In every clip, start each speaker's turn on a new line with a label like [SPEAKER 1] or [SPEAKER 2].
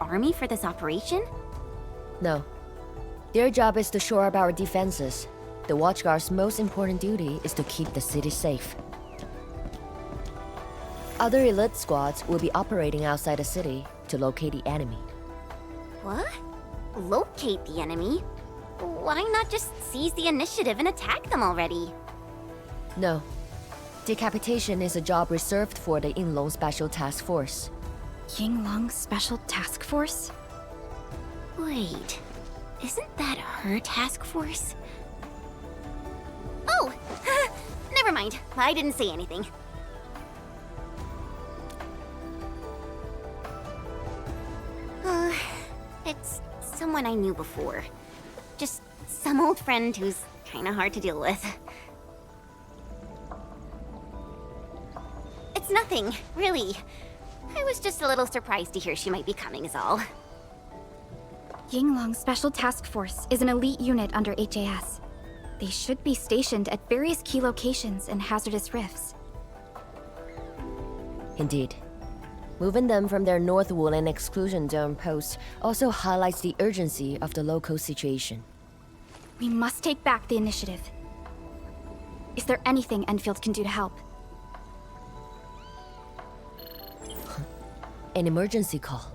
[SPEAKER 1] army for this operation?
[SPEAKER 2] No. Their job is to shore up our defenses. The Watchguard's most important duty is to keep the city safe. Other elite squads will be operating outside the city to locate the enemy.
[SPEAKER 1] What? Locate the enemy? Why not just seize the initiative and attack them already?
[SPEAKER 2] No. Decapitation is a job reserved for the Yinglong Special Task Force.
[SPEAKER 3] Yinglong Special Task Force?
[SPEAKER 1] Wait, isn't that her task force? Oh! Never mind, I didn't say anything. It's someone I knew before. Just some old friend who's kinda hard to deal with. It's nothing, really. I was just a little surprised to hear she might be coming is all.
[SPEAKER 3] Yinglong Special Task Force is an elite unit under HAS. They should be stationed at various key locations in hazardous rifts.
[SPEAKER 2] Indeed. Moving them from their North Woolen exclusion zone post also highlights the urgency of the local situation.
[SPEAKER 3] We must take back the initiative. Is there anything Endfield can do to help?
[SPEAKER 2] An emergency call.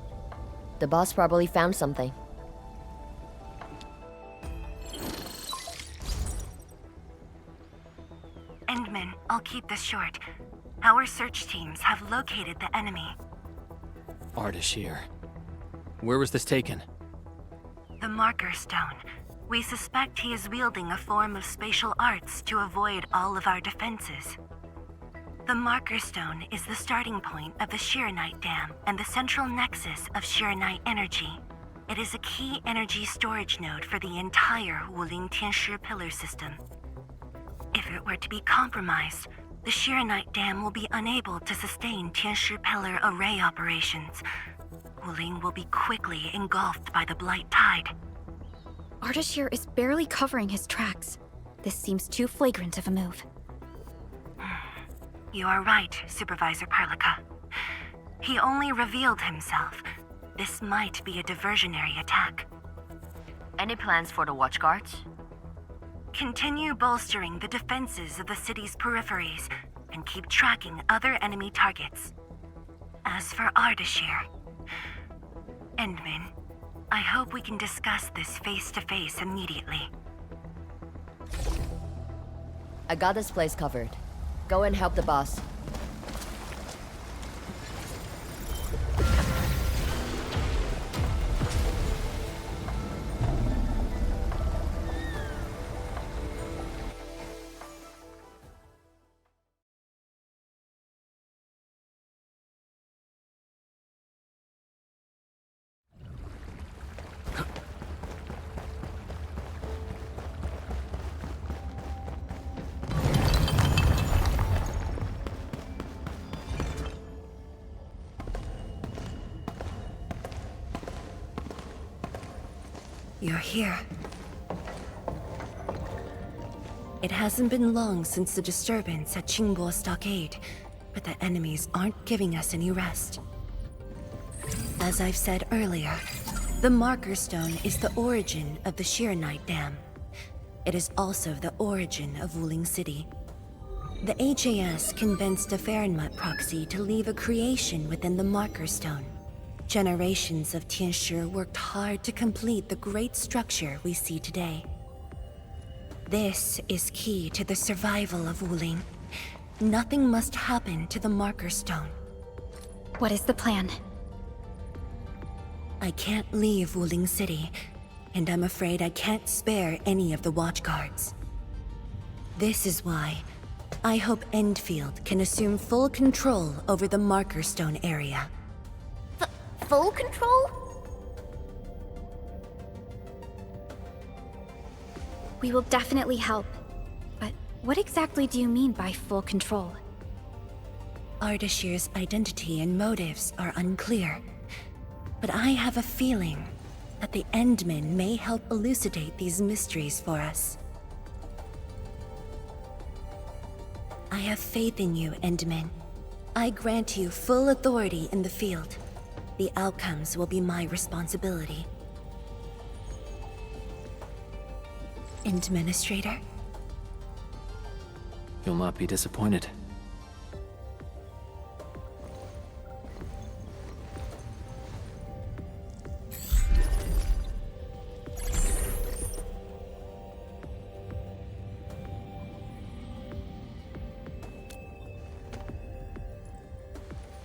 [SPEAKER 2] The boss probably found something.
[SPEAKER 4] Endman, I'll keep this short. Our search teams have located the enemy.
[SPEAKER 5] Ardashir. Where was this taken?
[SPEAKER 4] The Marker Stone. We suspect he is wielding a form of spatial arts to avoid all of our defenses. The Marker Stone is the starting point of the Shiranite Dam and the central nexus of Shiranite energy. It is a key energy storage node for the entire Wuling Tianshi pillar system. If it were to be compromised, the Shiranite Dam will be unable to sustain Tianshi pillar array operations. Wuling will be quickly engulfed by the Blight Tide.
[SPEAKER 3] Ardashir is barely covering his tracks. This seems too flagrant of a move.
[SPEAKER 4] You are right, Supervisor Perlica. He only revealed himself. This might be a diversionary attack.
[SPEAKER 2] Any plans for the Watchguards?
[SPEAKER 4] Continue bolstering the defenses of the city's peripheries and keep tracking other enemy targets. As for Ardashir, Endman, I hope we can discuss this face-to-face immediately.
[SPEAKER 2] I got this place covered. Go and help the boss.
[SPEAKER 4] You're here. It hasn't been long since the disturbance at Qingbo Stockade, but the enemies aren't giving us any rest. As I've said earlier, the Marker Stone is the origin of the Shiranite Dam. It is also the origin of Wuling City. The HAS convinced a Fahrenheit proxy to leave a creation within the Marker Stone. Generations of Tianshi worked hard to complete the great structure we see today. This is key to the survival of Wuling. Nothing must happen to the Marker Stone.
[SPEAKER 3] What is the plan?
[SPEAKER 4] I can't leave Wuling City, and I'm afraid I can't spare any of the Watchguards. This is why I hope Endfield can assume full control over the Marker Stone area.
[SPEAKER 1] Full control?
[SPEAKER 3] We will definitely help. But what exactly do you mean by full control?
[SPEAKER 4] Ardashir's identity and motives are unclear. But I have a feeling that the Endmen may help elucidate these mysteries for us. I have faith in you, Endmen. I grant you full authority in the field. the outcomes will be my responsibility. Administrator?
[SPEAKER 5] You'll not be disappointed.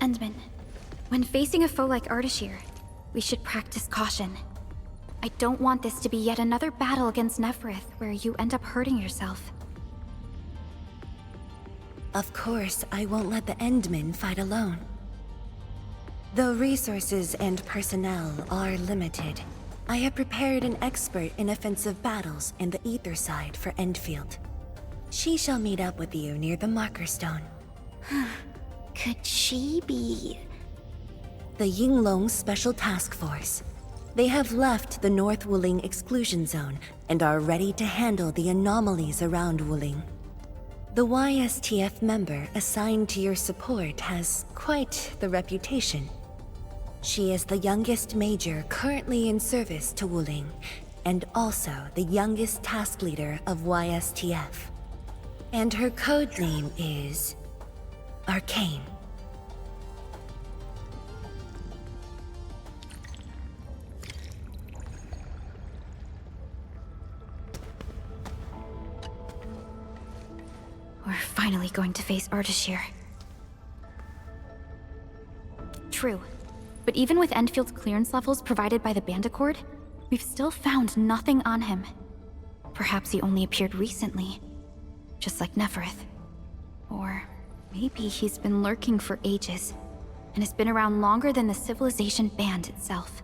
[SPEAKER 3] Endman, when facing a foe like Ardashir, we should practice caution. I don't want this to be yet another battle against Neferith where you end up hurting yourself.
[SPEAKER 4] Of course, I won't let the Endmen fight alone. Though resources and personnel are limited, I have prepared an expert in offensive battles in the Ether side for Endfield. She shall meet up with you near the Marker Stone.
[SPEAKER 1] Could she be...
[SPEAKER 4] The Yinglong Special Task Force. They have left the North Wuling exclusion zone and are ready to handle the anomalies around Wuling. The YSTF member assigned to your support has quite the reputation. She is the youngest major currently in service to Wuling, and also the youngest task leader of YSTF. And her code name is... Arcane.
[SPEAKER 3] We're finally going to face Ardashir. True, but even with Enfield's clearance levels provided by the Bandicord, we've still found nothing on him. Perhaps he only appeared recently, just like Neferith. Or maybe he's been lurking for ages, and has been around longer than the civilization band itself.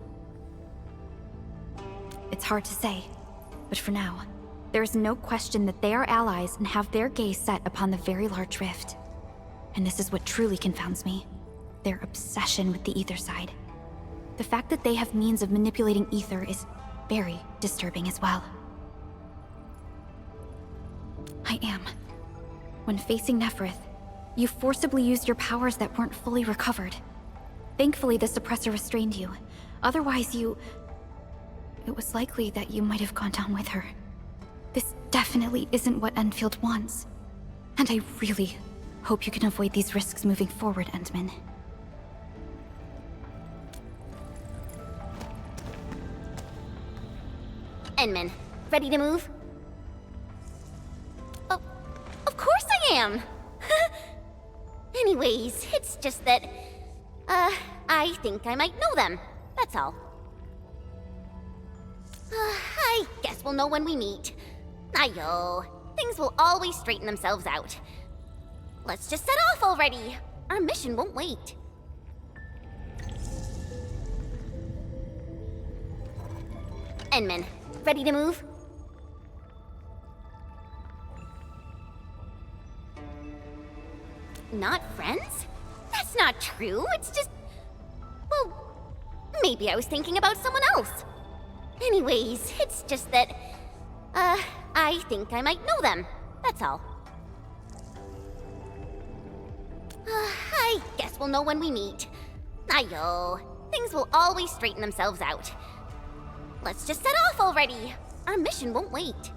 [SPEAKER 3] It's hard to say, but for now, there is no question that they are allies and have their gaze set upon the very large rift. And this is what truly confounds me. Their obsession with the ether side. The fact that they have means of manipulating ether is very disturbing as well. I am. When facing Neferith, you forcibly used your powers that weren't fully recovered. Thankfully, the suppressor restrained you. Otherwise, it was likely that you might have gone down with her. This definitely isn't what Endfield wants. And I really hope you can avoid these risks moving forward, Endman.
[SPEAKER 1] Endman, ready to move? Oh, of course I am! Anyways, it's just that, I think I might know them. That's all. I guess we'll know when we meet. Ayo, things will always straighten themselves out. Let's just set off already. Our mission won't wait. Endman, ready to move? Not friends? That's not true, it's just... Well, maybe I was thinking about someone else. Anyways, it's just that... I think I might know them. That's all. I guess we'll know when we meet. Ayo, things will always straighten themselves out. Let's just set off already. Our mission won't wait.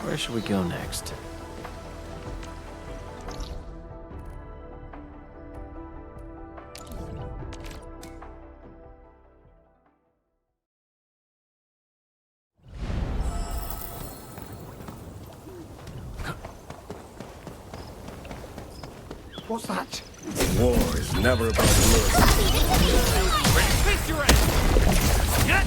[SPEAKER 5] Where should we go next?
[SPEAKER 6] What's that? War is never about blood.
[SPEAKER 7] Face your ass! Get!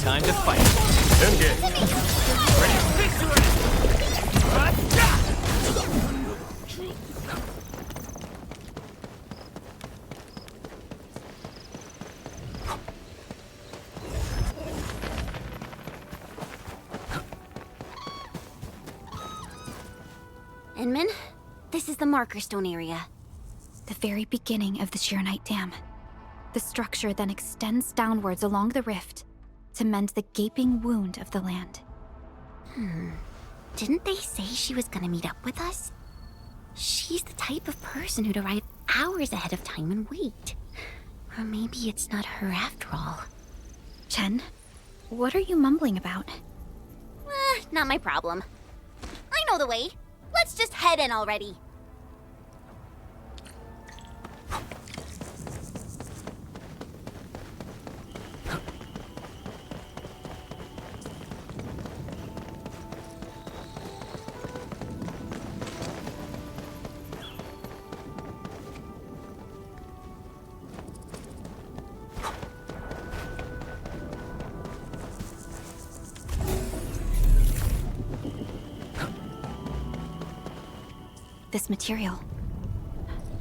[SPEAKER 7] Time to fight.
[SPEAKER 6] Engage.
[SPEAKER 7] Ready to face your end.
[SPEAKER 1] Inman, this is the marker stone area.
[SPEAKER 3] The very beginning of the Sheernite Dam. The structure then extends downwards along the rift to mend the gaping wound of the land.
[SPEAKER 1] Didn't they say she was gonna meet up with us? She's the type of person who'd arrive hours ahead of time and wait. Or maybe it's not her after all.
[SPEAKER 3] Chen, what are you mumbling about?
[SPEAKER 1] Not my problem. I know the way. Let's just head in already.
[SPEAKER 3] This material.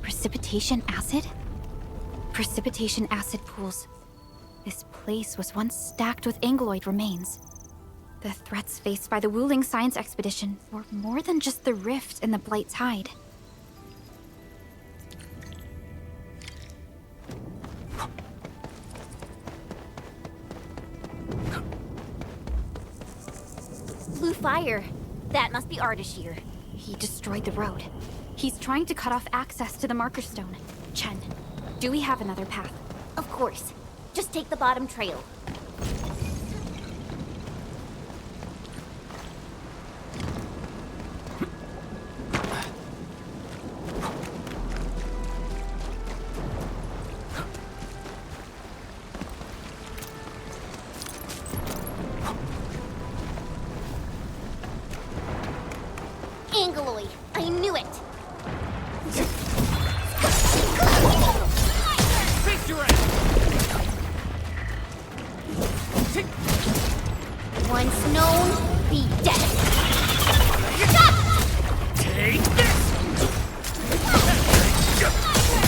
[SPEAKER 3] Precipitation acid? Precipitation acid pools. This place was once stacked with Angeloid remains. The threats faced by the Wuling science expedition were more than just the rift in the Blight's hide.
[SPEAKER 1] Blue fire. That must be Ardashir.
[SPEAKER 3] He destroyed the road. He's trying to cut off access to the marker stone. Chen, do we have another path?
[SPEAKER 1] Of course. Just take the bottom trail. Angeloid. I knew it.
[SPEAKER 7] Face your end.
[SPEAKER 1] Once known, be dead.
[SPEAKER 7] Take this.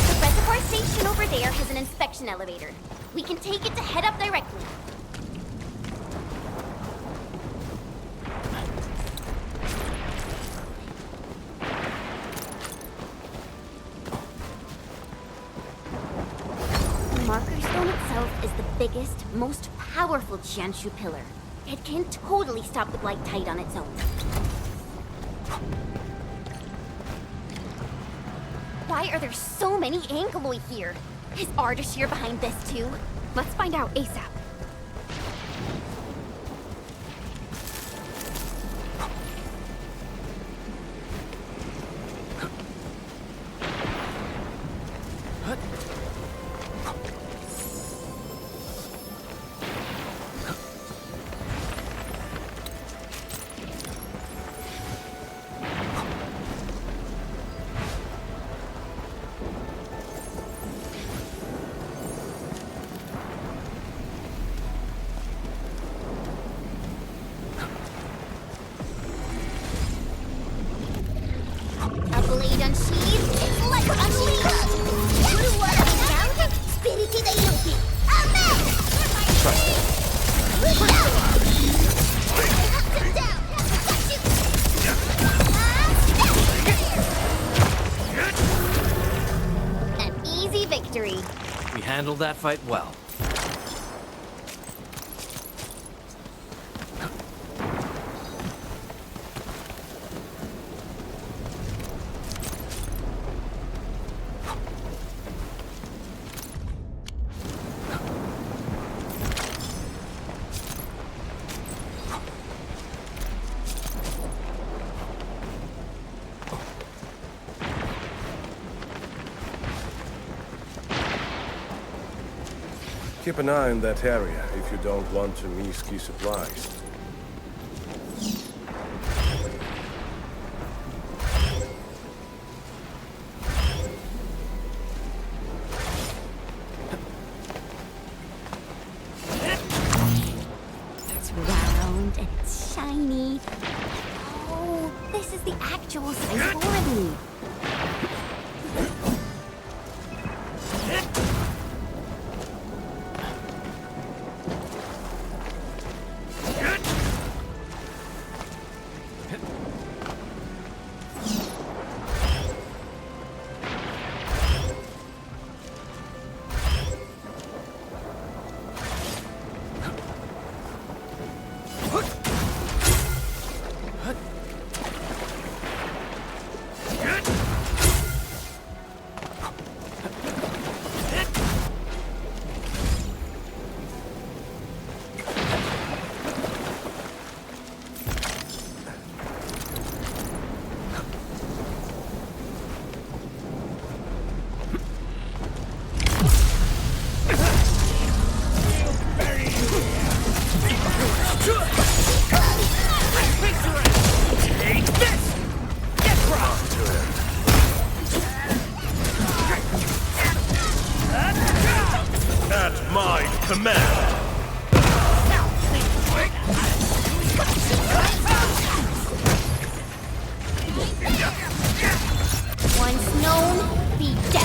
[SPEAKER 1] The reservoir station over there has an inspection elevator. We can take it to head up directly. The marker stone itself is the biggest, most powerful Jianshu pillar. It can totally stop the Blight Tide on its own. Why are there so many Angeloid here? Is Ardashir behind this too?
[SPEAKER 3] Let's find out ASAP.
[SPEAKER 1] A blade unsheathed, it's like unleashed! Spiriti dei lupi! Amen! An easy victory.
[SPEAKER 7] We handled that fight well.
[SPEAKER 6] Keep an eye on that area if you don't want to miss key supplies.
[SPEAKER 1] actual size for me. Once known, be dead.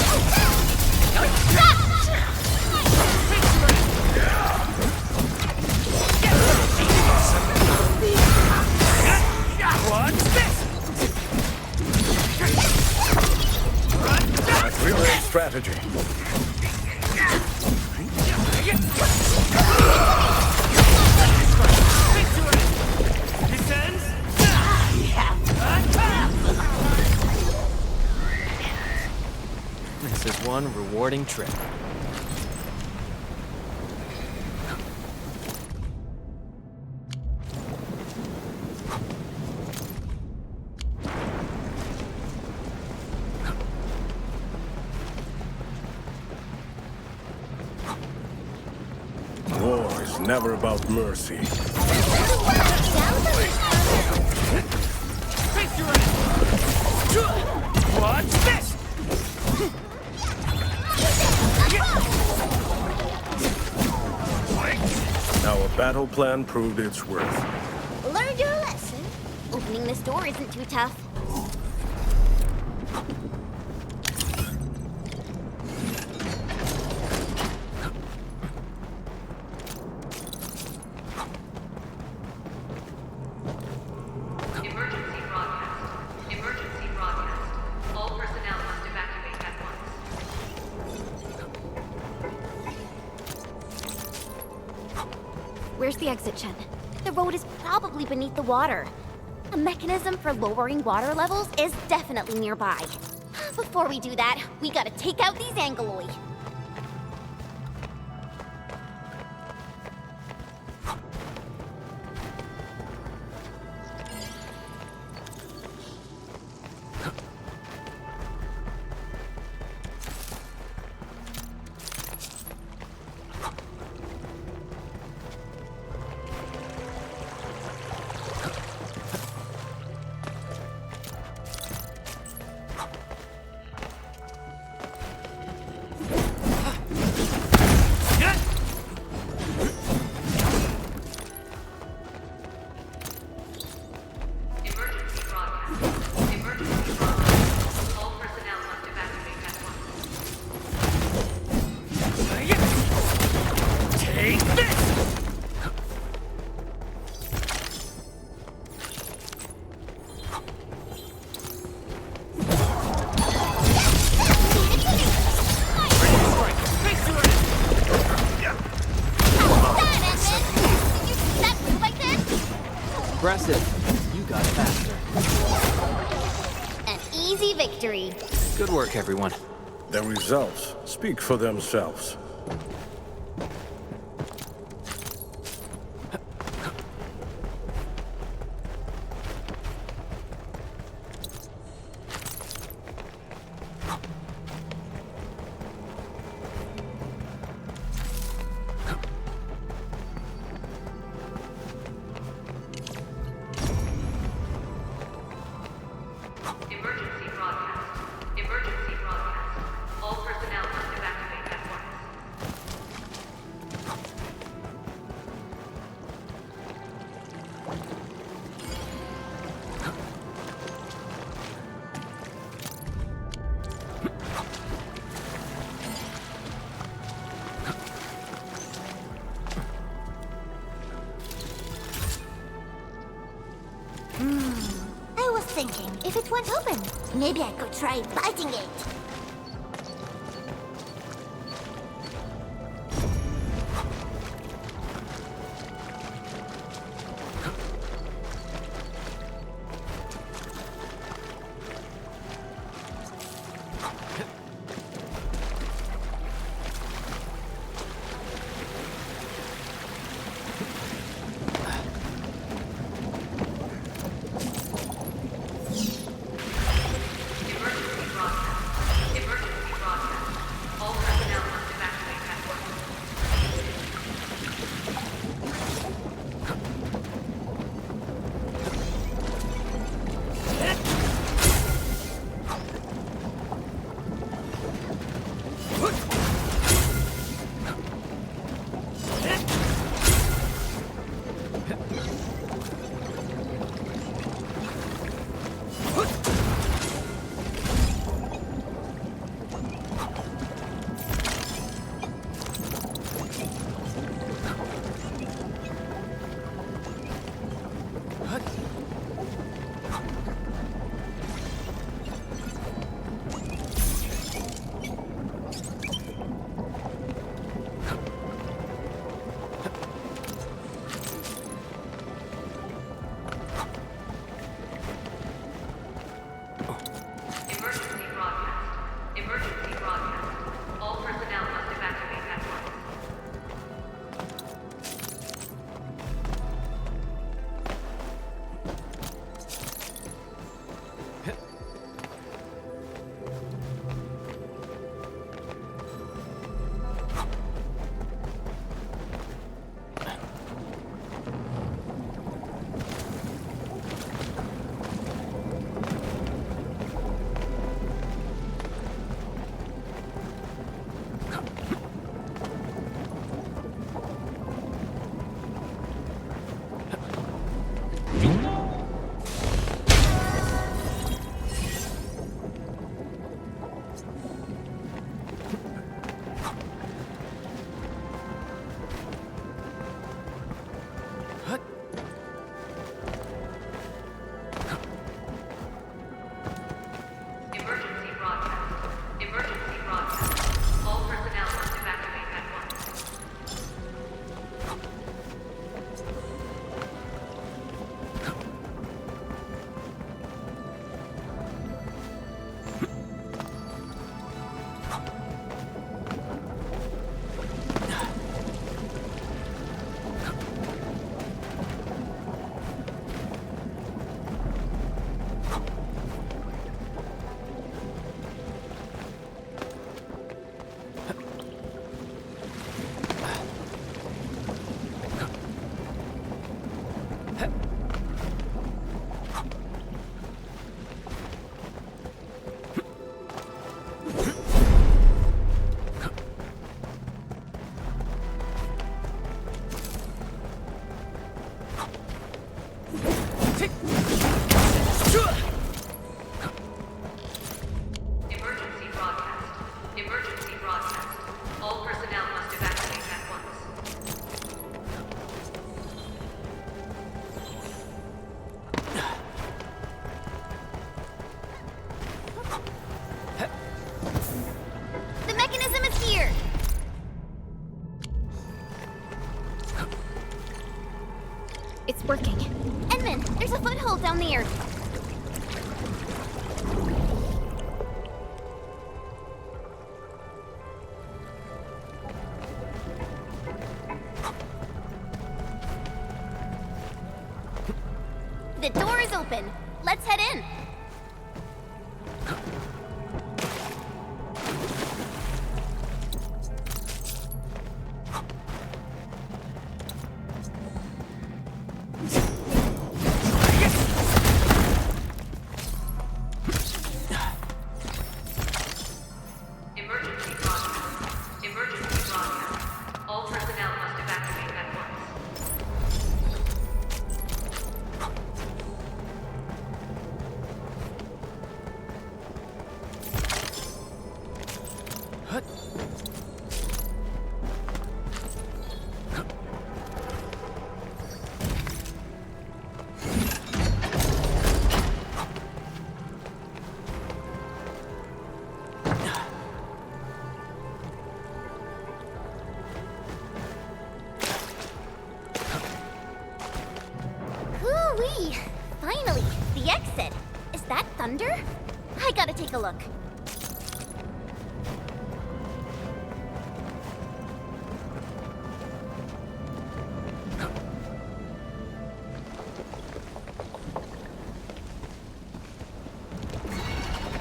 [SPEAKER 7] What's this?
[SPEAKER 6] That's relay strategy.
[SPEAKER 7] Descends? This is one rewarding trip.
[SPEAKER 6] War is never about mercy.
[SPEAKER 7] What's this?
[SPEAKER 6] Our battle plan proved its worth.
[SPEAKER 1] Learned your lesson. Opening this door isn't too tough.
[SPEAKER 8] Emergency broadcast. Emergency broadcast. All personnel must evacuate at once.
[SPEAKER 1] Where's the exit, Chen? The road is probably beneath the water. A mechanism for lowering water levels is definitely nearby. Before we do that, we gotta take out these Angoloi.
[SPEAKER 8] Emergency broadcast. Emergency broadcast. All personnel must evacuate at once.
[SPEAKER 7] Take this! Impressive. You got faster.
[SPEAKER 1] An easy victory.
[SPEAKER 5] Good work, everyone.
[SPEAKER 6] The results speak for themselves.
[SPEAKER 8] Emergency broadcast. Emergency broadcast. All personnel must evacuate at once.
[SPEAKER 1] if it won't open? Maybe I could try biting it.
[SPEAKER 3] It's working.
[SPEAKER 1] Edmund, there's a foothold down there. The door is open. Let's head in.
[SPEAKER 8] Emergency broadcast. Emergency broadcast. All personnel must evacuate at once.
[SPEAKER 1] look.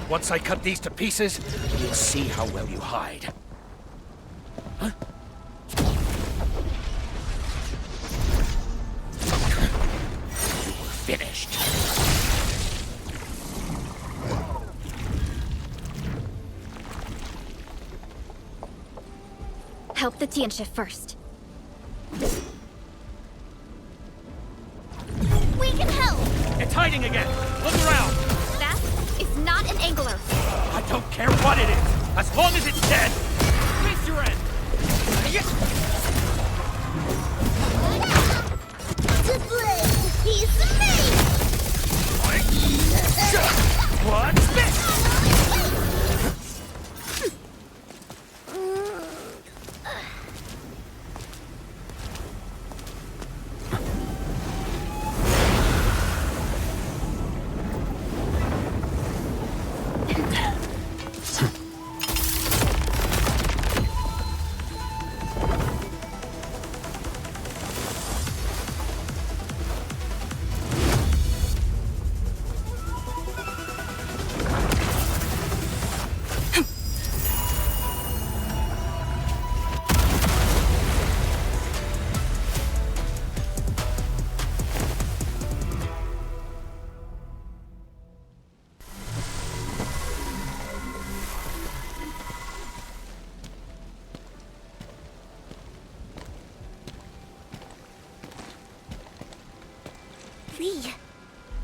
[SPEAKER 9] Once I cut these to pieces, you'll see how well you hide. Huh? You were finished.
[SPEAKER 3] Help the Tianshi first.
[SPEAKER 1] We can help!
[SPEAKER 9] It's hiding again! Look around!
[SPEAKER 3] That is not an angler.
[SPEAKER 9] I don't care what it is, as long as it's dead! Raise your end!
[SPEAKER 1] To blade! He's me!
[SPEAKER 9] What's this?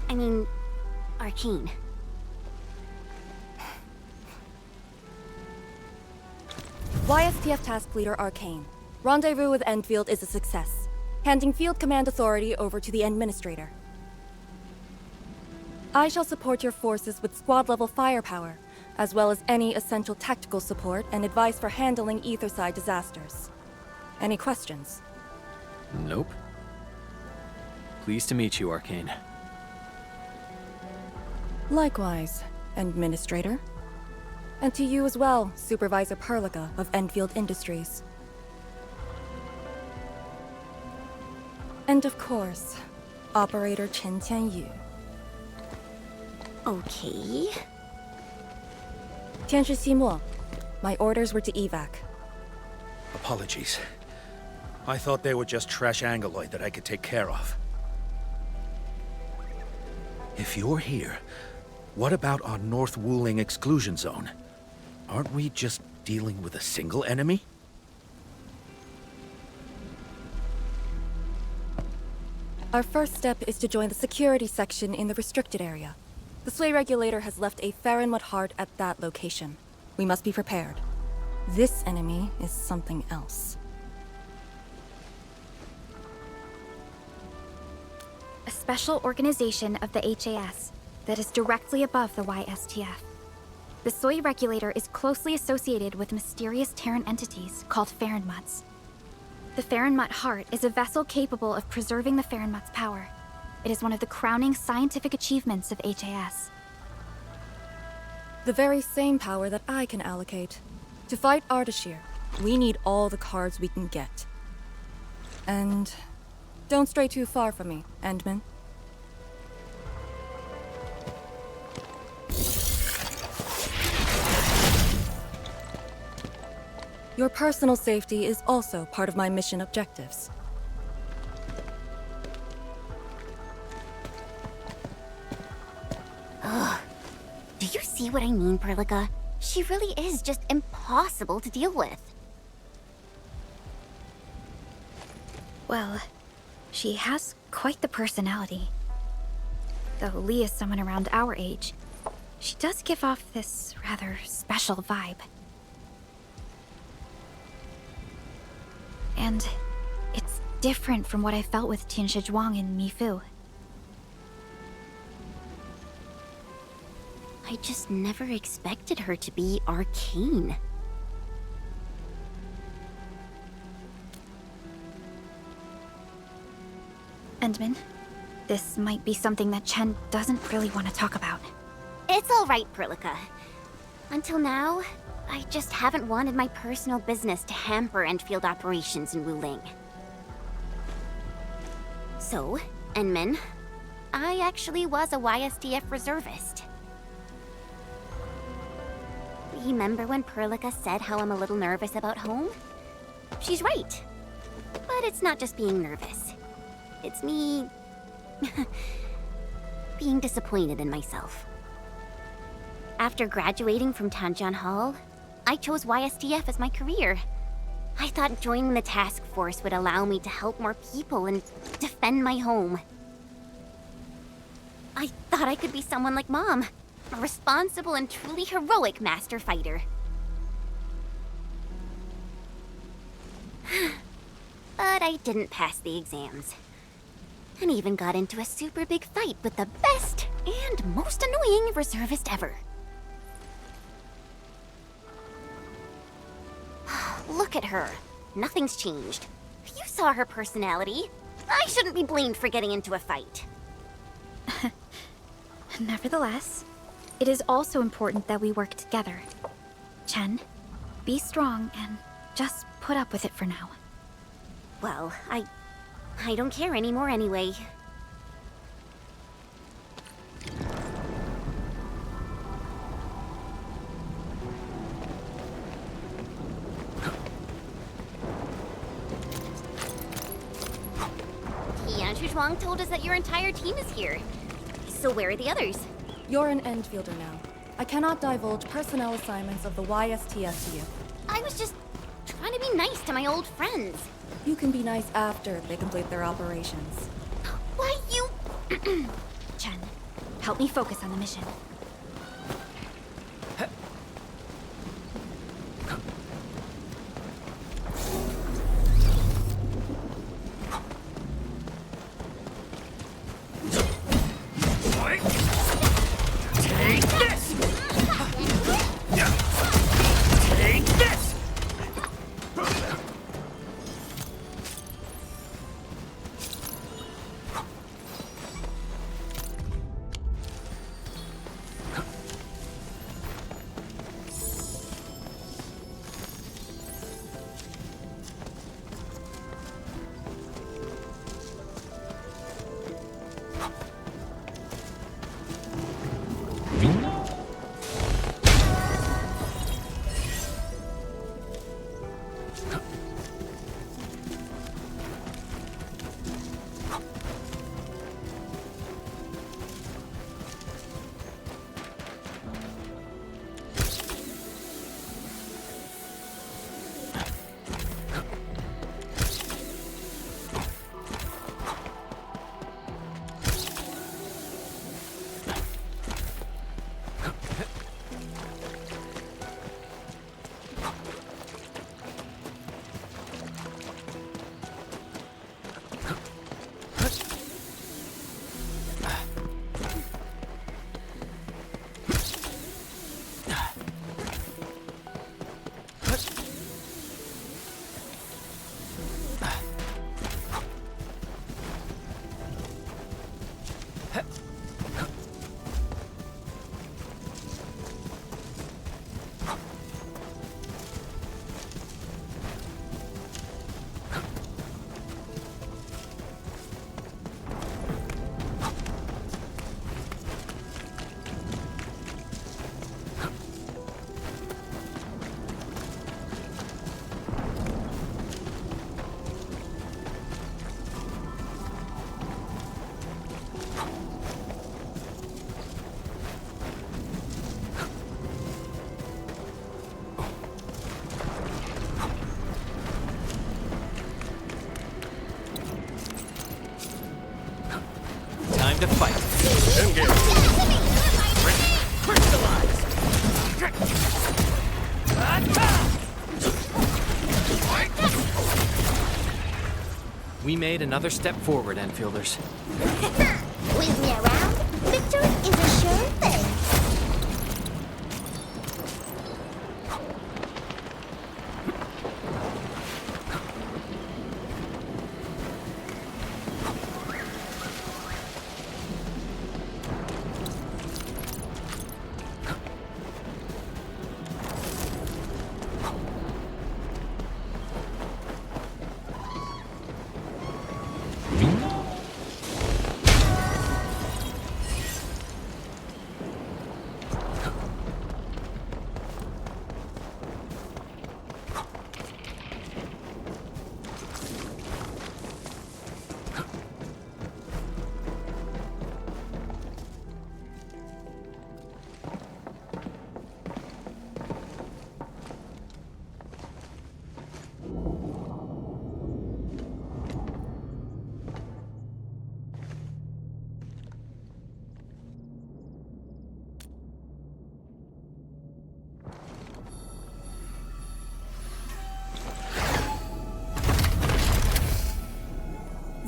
[SPEAKER 1] I mean, Arcane.
[SPEAKER 10] YSTF Task Leader Arcane. Rendezvous with Endfield is a success. Handing field command authority over to the Administrator. I shall support your forces with squad-level firepower, as well as any essential tactical support and advice for handling Etherside disasters. Any questions?
[SPEAKER 5] Nope. Pleased to meet you, Arcane.
[SPEAKER 10] Likewise, Administrator. And to you as well, Supervisor Perlica of Endfield Industries. And of course, Operator Chen Tianyu.
[SPEAKER 1] Okay.
[SPEAKER 10] Tianshi Ximo, my orders were to evac.
[SPEAKER 9] Apologies. I thought they were just trash Angoloid that I could take care of. If you're here, what about our North Wuling exclusion zone? Aren't we just dealing with a single enemy?
[SPEAKER 10] Our first step is to join the security section in the restricted area. The Sway Regulator has left a Farinmut heart at that location. We must be prepared. This enemy is something else.
[SPEAKER 3] A special organization of the HAS that is directly above the YSTF. The Soy Regulator is closely associated with mysterious Terran entities called Farinmuts. The Farinmut Heart is a vessel capable of preserving the Farinmut's power. It is one of the crowning scientific achievements of HAS.
[SPEAKER 10] The very same power that I can allocate. To fight Ardashir, we need all the cards we can get. And don't stray too far from me, Endman. Your personal safety is also part of my mission objectives.
[SPEAKER 1] Ugh. Do you see what I mean, Perlica? She really is just impossible to deal with.
[SPEAKER 3] Well, she has quite the personality. Though Lee is someone around our age, she does give off this rather special vibe. And it's different from what I felt with Tianshi Zhuang and Mi Fu.
[SPEAKER 1] I just never expected her to be arcane.
[SPEAKER 3] Endman, this might be something that Chen doesn't really want to talk about.
[SPEAKER 1] It's all right, Perlica. Until now, I just haven't wanted my personal business to hamper Endfield operations in Wuling. So, Enmin, I actually was a YSTF reservist. Remember when Perlica said how I'm a little nervous about home? She's right. But it's not just being nervous. It's me... being disappointed in myself. After graduating from Tanjian Hall, I chose YSTF as my career. I thought joining the task force would allow me to help more people and defend my home. I thought I could be someone like Mom, a responsible and truly heroic master fighter. But I didn't pass the exams. And even got into a super big fight with the best and most annoying reservist ever. Look at her. Nothing's changed. You saw her personality. I shouldn't be blamed for getting into a fight.
[SPEAKER 3] Nevertheless, it is also important that we work together. Chen, be strong and just put up with it for now.
[SPEAKER 1] Well, I don't care anymore anyway. Zhuang told us that your entire team is here. So where are the others?
[SPEAKER 10] You're an Endfielder now. I cannot divulge personnel assignments of the YSTF to you.
[SPEAKER 1] I was just trying to be nice to my old friends.
[SPEAKER 10] You can be nice after they complete their operations.
[SPEAKER 1] Why you...
[SPEAKER 3] Chen, help me focus on the mission.
[SPEAKER 7] Time to fight. We made another step forward, Enfielders.
[SPEAKER 1] With me around, victory is a sure thing.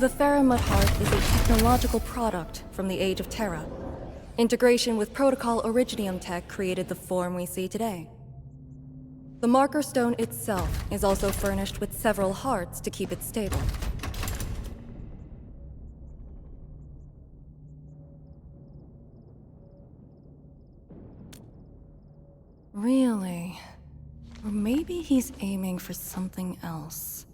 [SPEAKER 10] The Farron Mud Heart is a technological product from the Age of Terra. Integration with Protocol Originium tech created the form we see today. The marker stone itself is also furnished with several hearts to keep it stable. Really? Or maybe he's aiming for something else.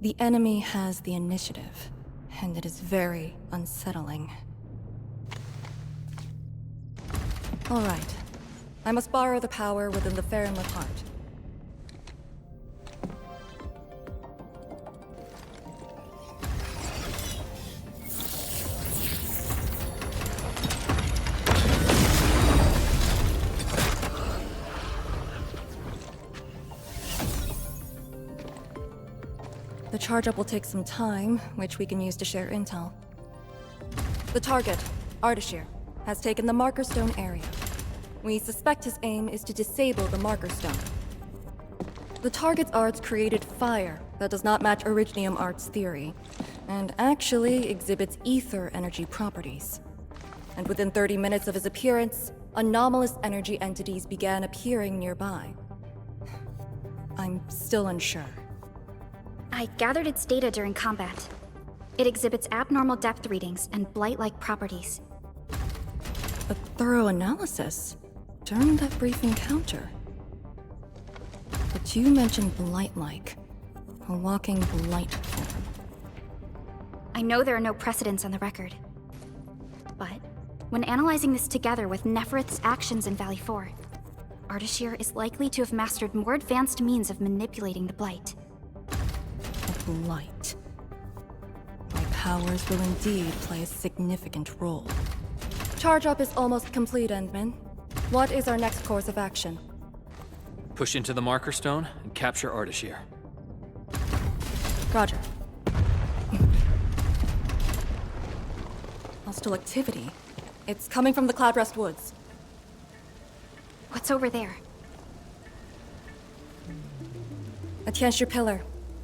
[SPEAKER 10] The enemy has the initiative, and it is very unsettling. All right. I must borrow the power within the Farron Mud Heart. The charge-up will take some time, which we can use to share intel. The target, Ardashir, has taken the Marker Stone area. We suspect his aim is to disable the Marker Stone. The target's arts created fire that does not match Originium Art's theory, and actually exhibits ether energy properties. And within 30 minutes of his appearance, anomalous energy entities began appearing nearby. I'm still unsure.
[SPEAKER 3] I gathered its data during combat. It exhibits abnormal depth readings and blight-like properties.
[SPEAKER 10] A thorough analysis during that brief encounter. But you mentioned blight-like. A walking blight form.
[SPEAKER 3] I know there are no precedents on the record. But when analyzing this together with Neferith's actions in Valley 4, Ardashir is likely to have mastered more advanced means of manipulating the blight.
[SPEAKER 10] A blight. My powers will indeed play a significant role. Charge-up is almost complete, Endman. What is our next course of action?
[SPEAKER 7] Push into the marker stone and capture Ardashir.
[SPEAKER 10] Roger. Hostile activity. It's coming from the Cloudrest Woods.
[SPEAKER 3] What's over there?
[SPEAKER 10] A Tianshi pillar,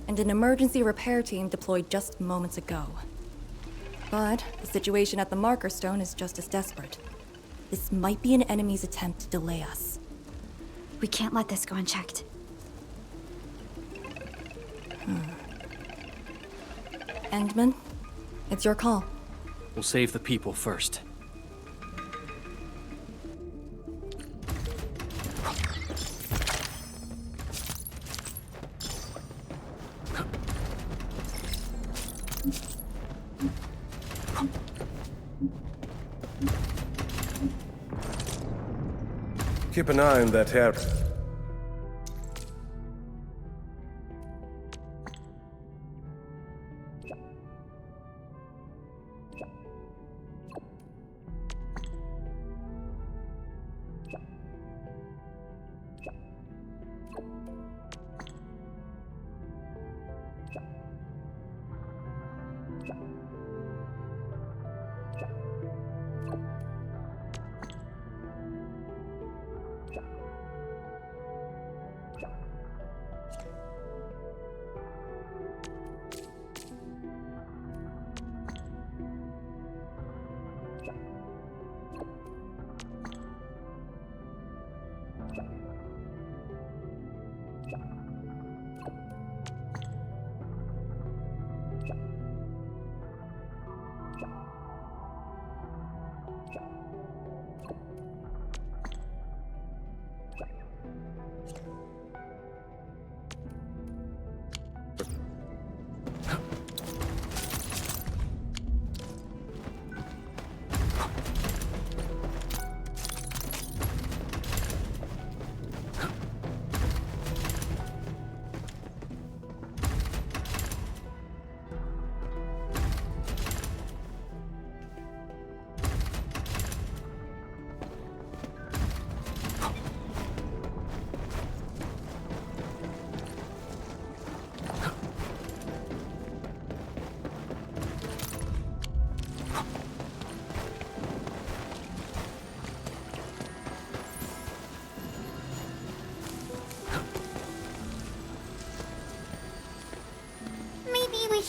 [SPEAKER 10] and an emergency repair team deployed just moments ago. But the situation at the Marker Stone is just as desperate. This might be an enemy's attempt to delay us.
[SPEAKER 3] We can't let this go unchecked.
[SPEAKER 10] Endman, it's your call.
[SPEAKER 7] We'll save the people first.
[SPEAKER 6] Keep an eye on that Terrы.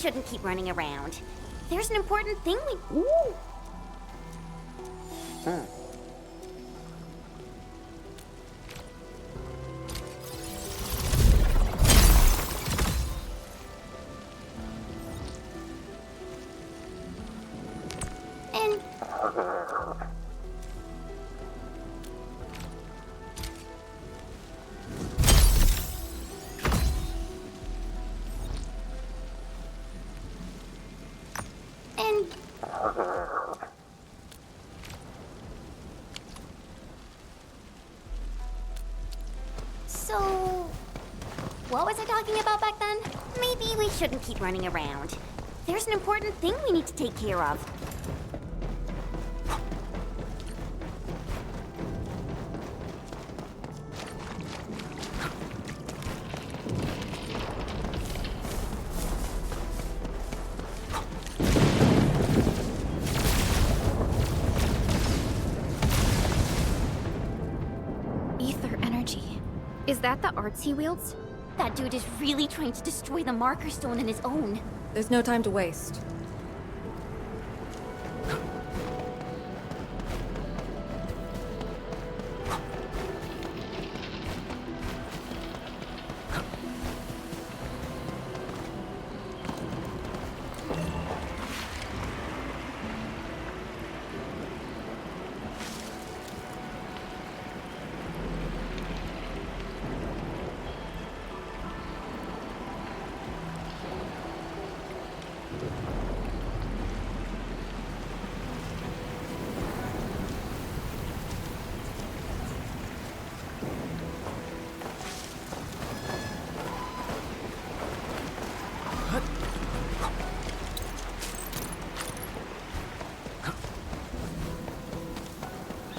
[SPEAKER 1] shouldn't keep running around. There's an important thing we... And... So, what was I talking about back then? Maybe we shouldn't keep running around. There's an important thing we need to take care of.
[SPEAKER 3] Is that the arts he wields?
[SPEAKER 1] That dude is really trying to destroy the marker stone on his own.
[SPEAKER 10] There's no time to waste.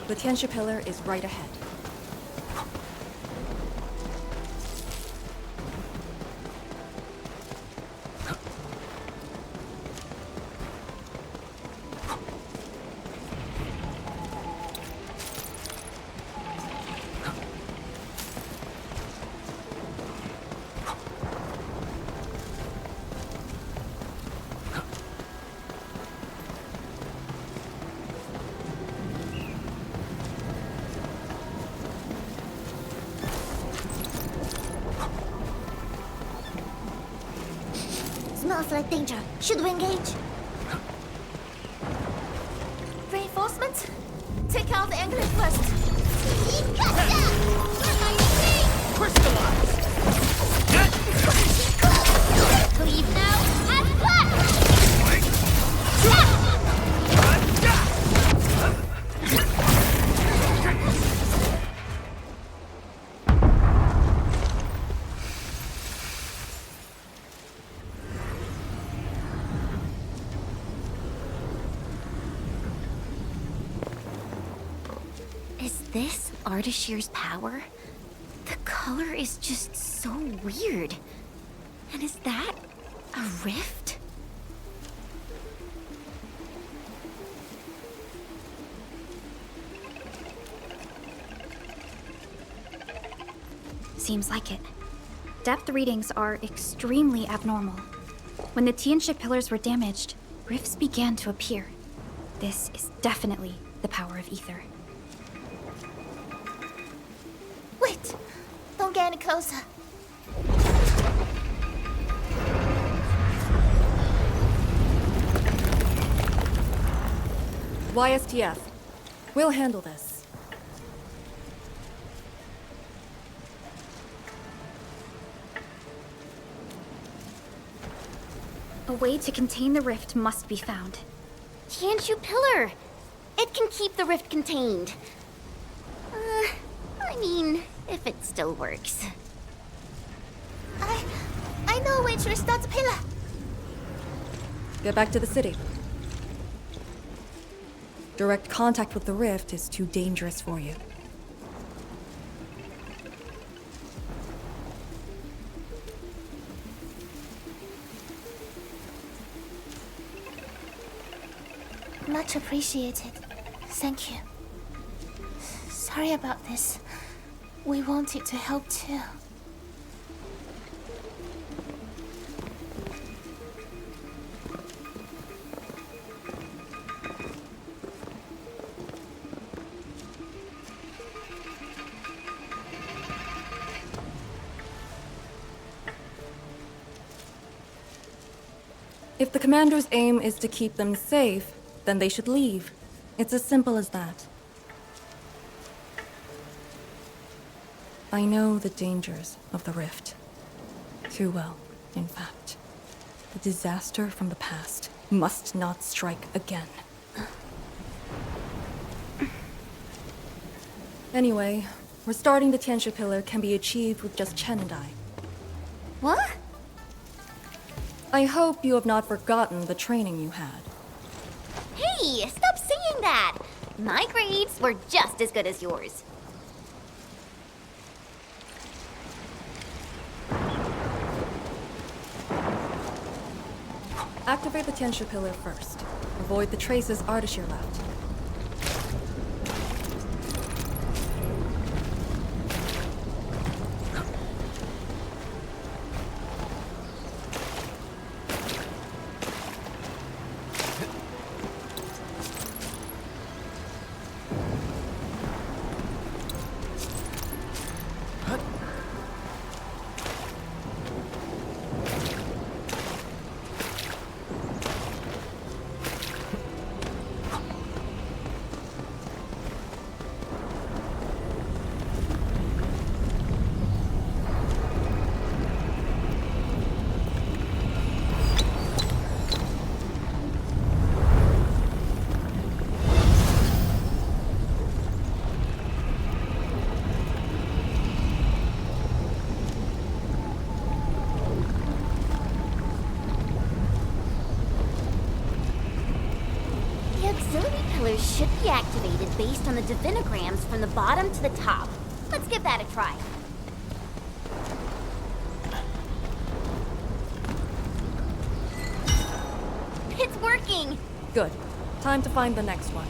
[SPEAKER 10] The Tianxia pillar is right ahead.
[SPEAKER 1] Smells like danger. Should we engage? Reinforcements? Take out the anchor first.
[SPEAKER 7] Crystallize!
[SPEAKER 1] Leave now and flash! Is this Ardashir's power? The color is just so weird. And is that a rift?
[SPEAKER 3] Seems like it. Depth readings are extremely abnormal. When the Tianxia pillars were damaged, rifts began to appear. This is definitely the power of ether.
[SPEAKER 1] Wait! Don't get any closer.
[SPEAKER 10] YSTF. We'll handle this.
[SPEAKER 3] A way to contain the rift must be found.
[SPEAKER 1] Tianxia pillar! It can keep the rift contained. I mean, if it still works. I know a way to restart the pillar.
[SPEAKER 10] Get back to the city. Direct contact with the rift is too dangerous for you.
[SPEAKER 1] Much appreciated. Thank you. Sorry about this. We wanted to help too.
[SPEAKER 10] If the commander's aim is to keep them safe, then they should leave. It's as simple as that. I know the dangers of the rift. Too well, in fact. The disaster from the past must not strike again. Anyway, restarting the Tianxia Pillar can be achieved with just Chen and I.
[SPEAKER 1] What?
[SPEAKER 10] I hope you have not forgotten the training you had.
[SPEAKER 1] Hey, stop saying that! My grades were just as good as yours.
[SPEAKER 10] Activate the Tianxia Pillar first. Avoid the traces Ardashir left.
[SPEAKER 1] Should be activated based on the divinograms from the bottom to the top. Let's give that a try. It's working!
[SPEAKER 10] Good. Time to find the next one.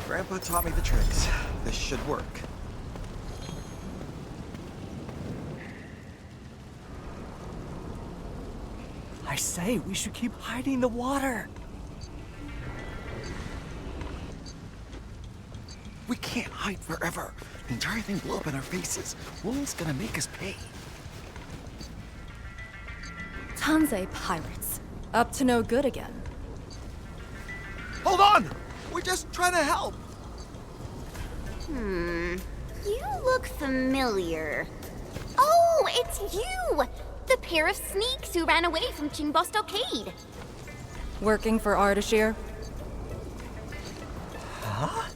[SPEAKER 11] Grandpa taught me the tricks. This should work.
[SPEAKER 12] I say, we should keep hiding the water.
[SPEAKER 11] We can't hide forever. The entire thing blew up in our faces. Wool's gonna make us pay.
[SPEAKER 10] Tanzai pirates. Up to no good again.
[SPEAKER 11] Hold on! We're just trying to help.
[SPEAKER 1] You look familiar. Oh, it's you! The pair of sneaks who ran away from Qingbo Stockade.
[SPEAKER 10] Working for Ardashir?
[SPEAKER 12] Huh?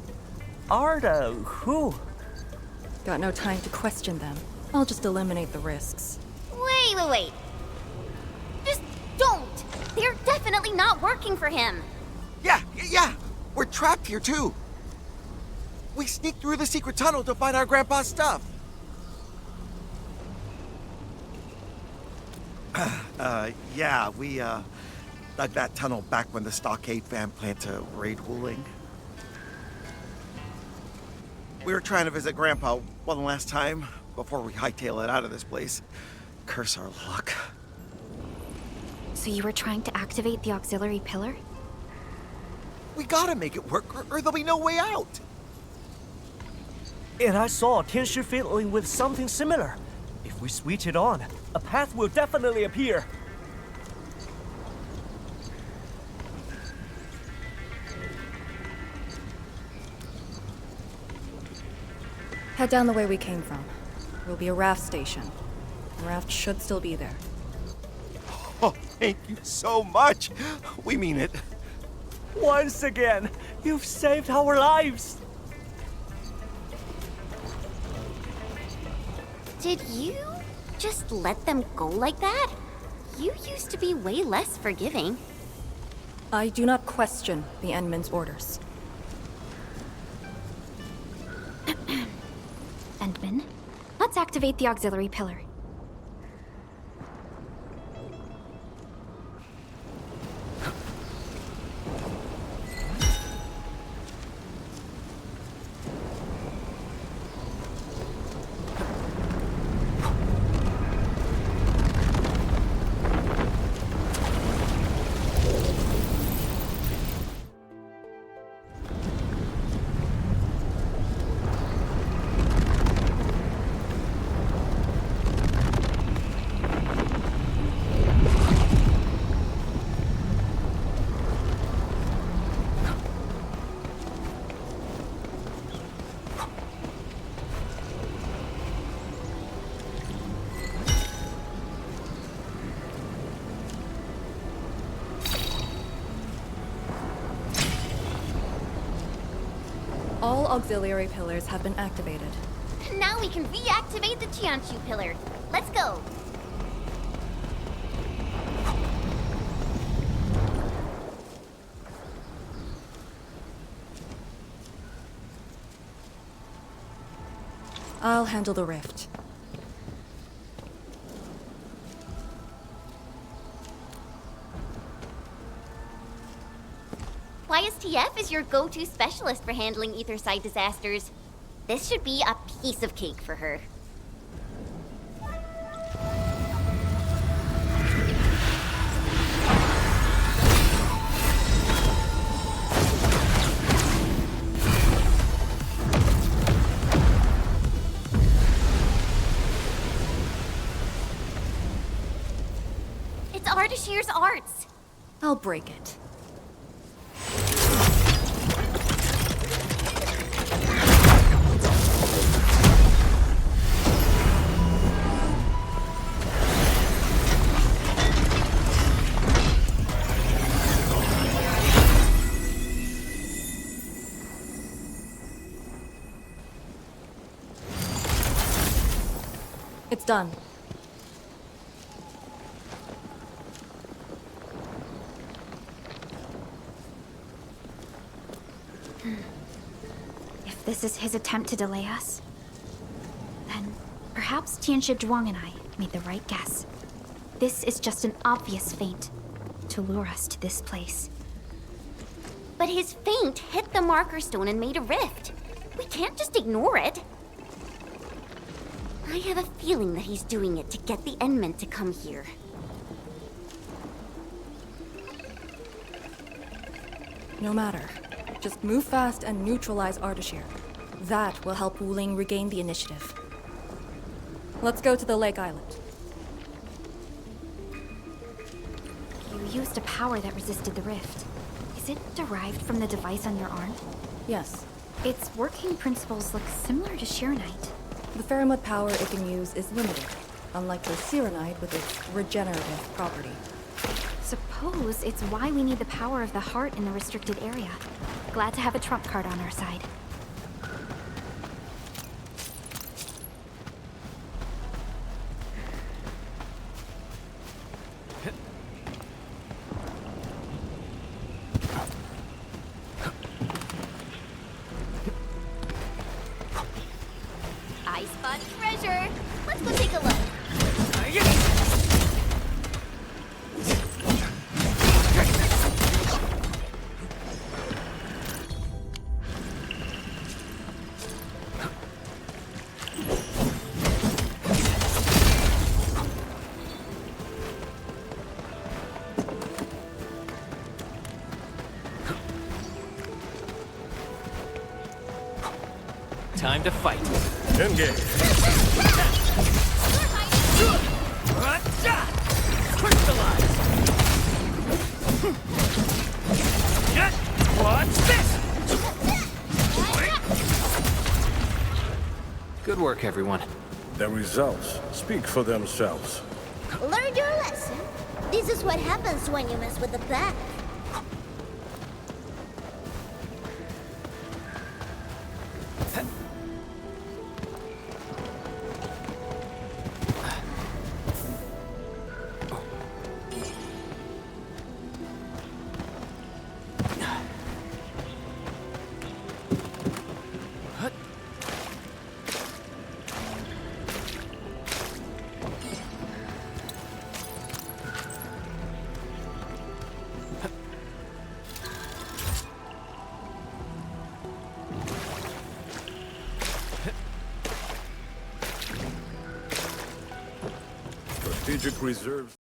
[SPEAKER 12] Arda, who?
[SPEAKER 10] Got no time to question them. I'll just eliminate the risks.
[SPEAKER 1] Wait. Just don't! They're definitely not working for him.
[SPEAKER 11] Yeah. We're trapped here too. We sneaked through the secret tunnel to find our grandpa's stuff. Yeah, we, dug that tunnel back when the Stockade fam planned to raid Wuling. We were trying to visit Grandpa one last time before we hightail it out of this place. Curse our luck.
[SPEAKER 3] So you were trying to activate the auxiliary pillar?
[SPEAKER 11] We gotta make it work, or there'll be no way out.
[SPEAKER 12] And I saw Tianshi fiddling with something similar. If we switch it on, a path will definitely appear.
[SPEAKER 10] Head down the way we came from. There'll be a raft station. The raft should still be there.
[SPEAKER 11] Oh, thank you so much. We mean it.
[SPEAKER 12] Once again, you've saved our lives.
[SPEAKER 1] Did you just let them go like that? You used to be way less forgiving.
[SPEAKER 10] I do not question the Endman's orders.
[SPEAKER 3] Endman, let's activate the auxiliary pillar.
[SPEAKER 10] All auxiliary pillars have been activated.
[SPEAKER 1] Now we can reactivate the Tianchu pillar. Let's go.
[SPEAKER 10] I'll handle the rift.
[SPEAKER 1] YSTF is your go-to specialist for handling Etherside disasters. This should be a piece of cake for her. It's Ardashir's arts.
[SPEAKER 10] I'll break it. It's done.
[SPEAKER 3] If this is his attempt to delay us, then perhaps Tianshi Zhuang and I made the right guess. This is just an obvious feint to lure us to this place.
[SPEAKER 1] But his feint hit the marker stone and made a rift. We can't just ignore it. I have a feeling that he's doing it to get the Endmen to come here.
[SPEAKER 10] No matter. Just move fast and neutralize Ardashir. That will help Wuling regain the initiative. Let's go to the Lake Island.
[SPEAKER 3] You used a power that resisted the rift. Is it derived from the device on your arm?
[SPEAKER 10] Yes.
[SPEAKER 3] Its working principles look similar to Shiranite.
[SPEAKER 10] The Pheramud power it can use is limited, unlike the Sirenite with its regenerative property.
[SPEAKER 3] Suppose it's why we need the power of the heart in the restricted area. Glad to have a trump card on our side.
[SPEAKER 7] Time to fight.
[SPEAKER 6] Engage.
[SPEAKER 12] Crystallize! What's this?
[SPEAKER 7] Good work, everyone.
[SPEAKER 6] The results speak for themselves.
[SPEAKER 1] Learned your lesson. This is what happens when you mess with the pack.
[SPEAKER 6] Strategic reserves.